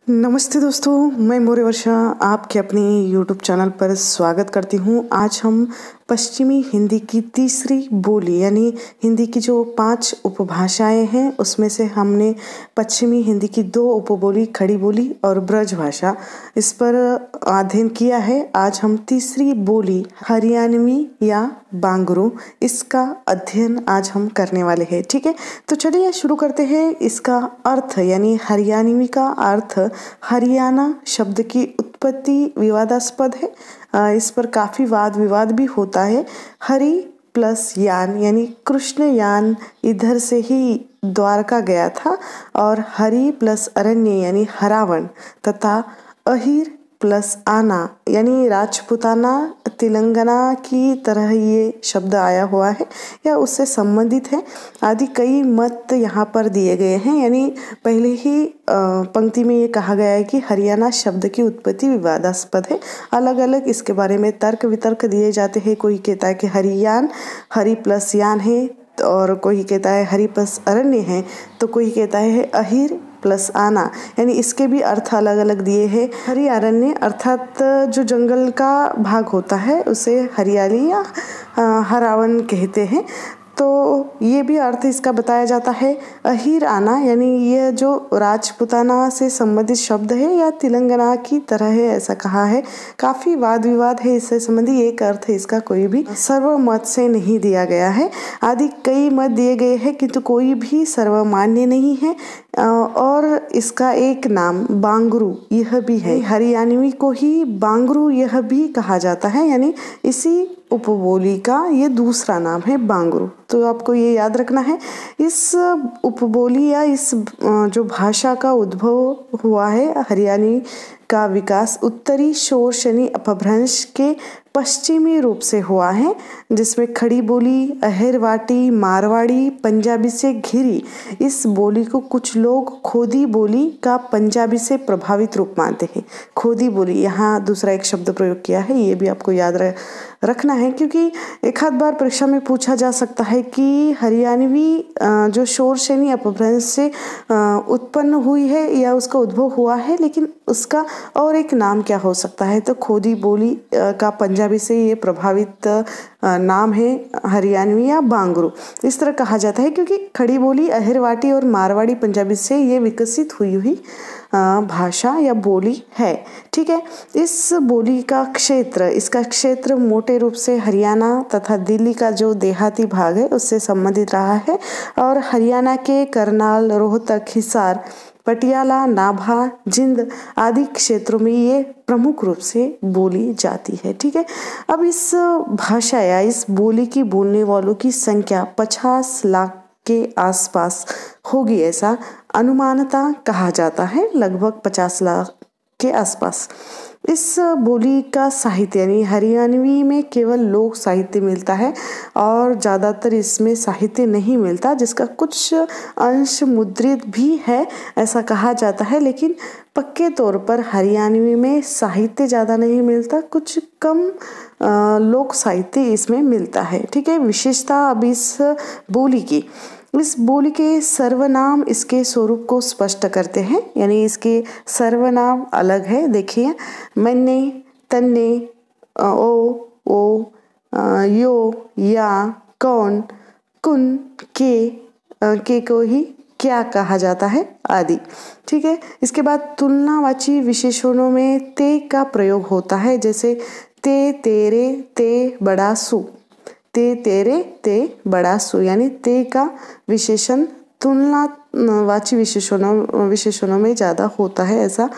नमस्ते दोस्तों, मैं मौर्य वर्षा आपके अपने यूट्यूब चैनल पर स्वागत करती हूँ। आज हम पश्चिमी हिंदी की तीसरी बोली यानी हिंदी की जो 5 उपभाषाएं हैं उसमें से हमने पश्चिमी हिंदी की 2 उपबोली खड़ी बोली और ब्रज भाषा इस पर अध्ययन किया है। आज हम तीसरी बोली हरियाणवी या बांगरू इसका अध्ययन आज हम करने वाले हैं। ठीक है, तो चलिए शुरू करते हैं। इसका अर्थ यानी हरियाणवी का अर्थ हरियाणा शब्द की उत्पत्ति विवादास्पद है। इस पर काफ़ी वाद विवाद भी होता है। हरि प्लस यान यानी कृष्ण यान इधर से ही द्वारका गया था और हरि प्लस अरण्य यानी हरावन तथा अहिर प्लस आना यानी राजपुताना तेलंगाना की तरह ये शब्द आया हुआ है या उससे संबंधित है आदि कई मत यहाँ पर दिए गए हैं। यानी पहले ही पंक्ति में ये कहा गया है कि हरियाणा शब्द की उत्पत्ति विवादास्पद है। अलग अलग इसके बारे में तर्क वितर्क दिए जाते हैं। कोई कहता है कि हरियाण हरि प्लस यान है और कोई कहता है हरि प्लस अरण्य है, तो कोई कहता है अहिर प्लस आना, यानी इसके भी अर्थ अलग अलग दिए हैं। हरि अरण्य अर्थात जो जंगल का भाग होता है उसे हरियाली या हरावन कहते हैं, तो ये भी अर्थ इसका बताया जाता है। अहिर आना यानी यह जो राजपुताना से संबंधित शब्द है या तेलंगाना की तरह है ऐसा कहा है। काफ़ी वाद विवाद है इससे संबंधी। एक अर्थ इसका कोई भी सर्वमत से नहीं दिया गया है। आदि कई मत दिए गए हैं किंतु कोई भी सर्वमान्य नहीं है। और इसका एक नाम बांगरू यह भी है। हरियाणवी को ही बांगरू यह भी कहा जाता है, यानी इसी उपबोली का ये दूसरा नाम है बांगरू। तो आपको ये याद रखना है। इस उपबोली या इस जो भाषा का उद्भव हुआ है हरियाणी का विकास उत्तरी शोर शनि अपभ्रंश के पश्चिमी रूप से हुआ है, जिसमें खड़ी बोली अहिरवाटी मारवाड़ी पंजाबी से घिरी इस बोली को कुछ लोग खोदी बोली का पंजाबी से प्रभावित रूप मानते हैं। खोदी बोली, यहाँ दूसरा एक शब्द प्रयोग किया है, ये भी आपको याद रखना है क्योंकि एक आध बार परीक्षा में पूछा जा सकता है कि हरियाणवी जो शोर शनि अपभ्रंश से उत्पन्न हुई है या उसका उद्भव हुआ है, लेकिन उसका और एक नाम क्या हो सकता है, तो खोदी बोली का पंजाबी से ये प्रभावित नाम है हरियाणवी या बांगरू। इस तरह कहा जाता है क्योंकि खड़ी बोली अहिरवाटी और मारवाड़ी पंजाबी से ये विकसित हुई हुई भाषा या बोली है। ठीक है, इस बोली का इसका क्षेत्र मोटे रूप से हरियाणा तथा दिल्ली का जो देहाती भाग है उससे संबंधित रहा है और हरियाणा के करनाल रोहतक हिसार पटियाला नाभा जिंद आदि क्षेत्रों में ये प्रमुख रूप से बोली जाती है। ठीक है, अब इस भाषा या इस बोली की बोलने वालों की संख्या 50 लाख के आसपास होगी ऐसा अनुमानता कहा जाता है, लगभग 50 लाख के आसपास। इस बोली का साहित्य यानी हरियाणवी में केवल लोक साहित्य मिलता है और ज़्यादातर इसमें साहित्य नहीं मिलता, जिसका कुछ अंश मुद्रित भी है ऐसा कहा जाता है, लेकिन पक्के तौर पर हरियाणवी में साहित्य ज़्यादा नहीं मिलता, कुछ कम लोक साहित्य इसमें मिलता है। ठीक है, विशेषता अब इस बोली के सर्वनाम इसके स्वरूप को स्पष्ट करते हैं, यानी इसके सर्वनाम अलग है। देखिए, मन्ने तन्ने ओ यो या कौन कुन के को ही क्या कहा जाता है आदि। ठीक है, इसके बाद तुलनावाची विशेषणों में ते का प्रयोग होता है, जैसे ते तेरे ते बड़ा सु, ते तेरे ते बड़ा सु, यानी ते का विशेषण तुलनावाची विशेषणों में ज़्यादा होता है ऐसा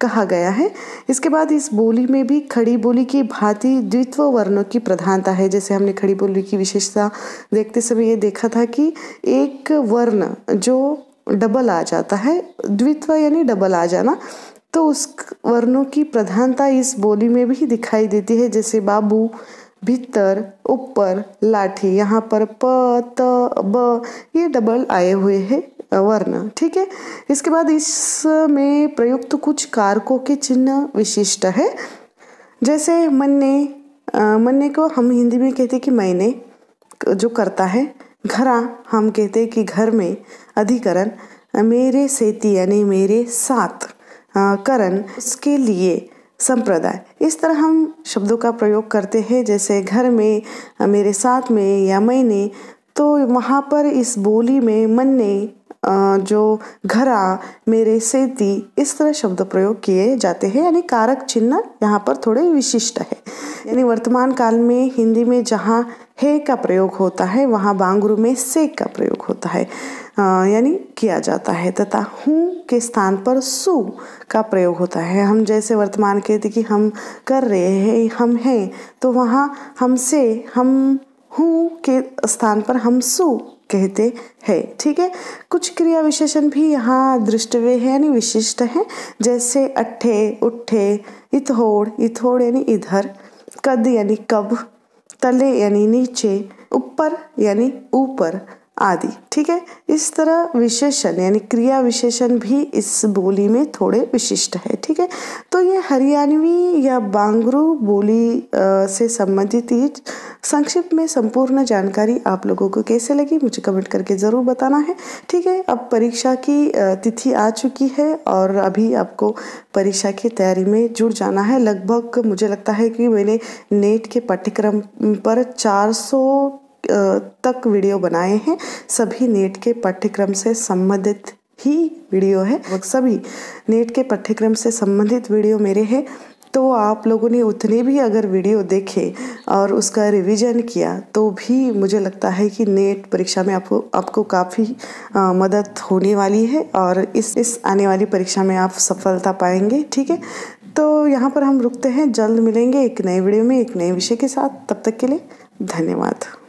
कहा गया है। इसके बाद इस बोली में भी खड़ी बोली की भांति द्वित्व वर्णों की प्रधानता है। जैसे हमने खड़ी बोली की विशेषता देखते समय ये देखा था कि एक वर्ण जो डबल आ जाता है, द्वित्व यानी डबल आ जाना, तो उस वर्णों की प्रधानता इस बोली में भी दिखाई देती है। जैसे बाबू, भीतर, ऊपर, लाठी, यहाँ पर प त ब ये डबल आए हुए हैं वर्ण। ठीक है, इसके बाद इसमें प्रयुक्त कुछ कारकों के चिन्ह विशिष्ट है। जैसे मन्ने को हम हिंदी में कहते हैं कि मैंने, जो करता है। घरा हम कहते हैं कि घर में। अधिकरण मेरे सेती यानी मेरे साथ। करण, उसके लिए, संप्रदाय, इस तरह हम शब्दों का प्रयोग करते हैं। जैसे घर में, मेरे साथ में या मैंने, तो वहाँ पर इस बोली में मन्ने, जो घरा, मेरे सेती, इस तरह शब्द प्रयोग किए जाते हैं। यानी कारक चिन्ह यहाँ पर थोड़े विशिष्ट है। यानी वर्तमान काल में हिंदी में जहाँ है का प्रयोग होता है वहाँ बांगरू में से का प्रयोग होता है, यानी किया जाता है, तथा हूँ के स्थान पर सु का प्रयोग होता है। हम जैसे वर्तमान कहते कि हम कर रहे हैं, हम हैं, तो वहाँ हमसे, हम हूँ के स्थान पर हम सु कहते हैं। ठीक है। कुछ क्रिया विशेषण भी यहाँ दृष्टव्य है यानी विशिष्ट है। जैसे अट्ठे, उट्ठे, इथोड़, इथोड़ यानी इधर, कद यानी कब, तले यानी नीचे, ऊपर यानी ऊपर आदि। ठीक है। इस तरह विशेषण यानी क्रिया विशेषण भी इस बोली में थोड़े विशिष्ट है। ठीक है। तो ये हरियाणवी या बांगरू बोली से संबंधित संक्षिप्त में संपूर्ण जानकारी आप लोगों को कैसे लगी मुझे कमेंट करके ज़रूर बताना है। ठीक है। अब परीक्षा की तिथि आ चुकी है और अभी आपको परीक्षा की तैयारी में जुट जाना है। लगभग मुझे लगता है कि मैंने नेट के पाठ्यक्रम पर 400 तक वीडियो बनाए हैं। सभी नेट के पाठ्यक्रम से संबंधित ही वीडियो है, सभी नेट के पाठ्यक्रम से संबंधित वीडियो मेरे हैं। तो आप लोगों ने उतने भी अगर वीडियो देखे और उसका रिवीजन किया तो भी मुझे लगता है कि नेट परीक्षा में आपको काफ़ी मदद होने वाली है और इस आने वाली परीक्षा में आप सफलता पाएंगे। ठीक है। तो यहाँ पर हम रुकते हैं, जल्द मिलेंगे एक नए वीडियो में एक नए विषय के साथ। तब तक के लिए धन्यवाद।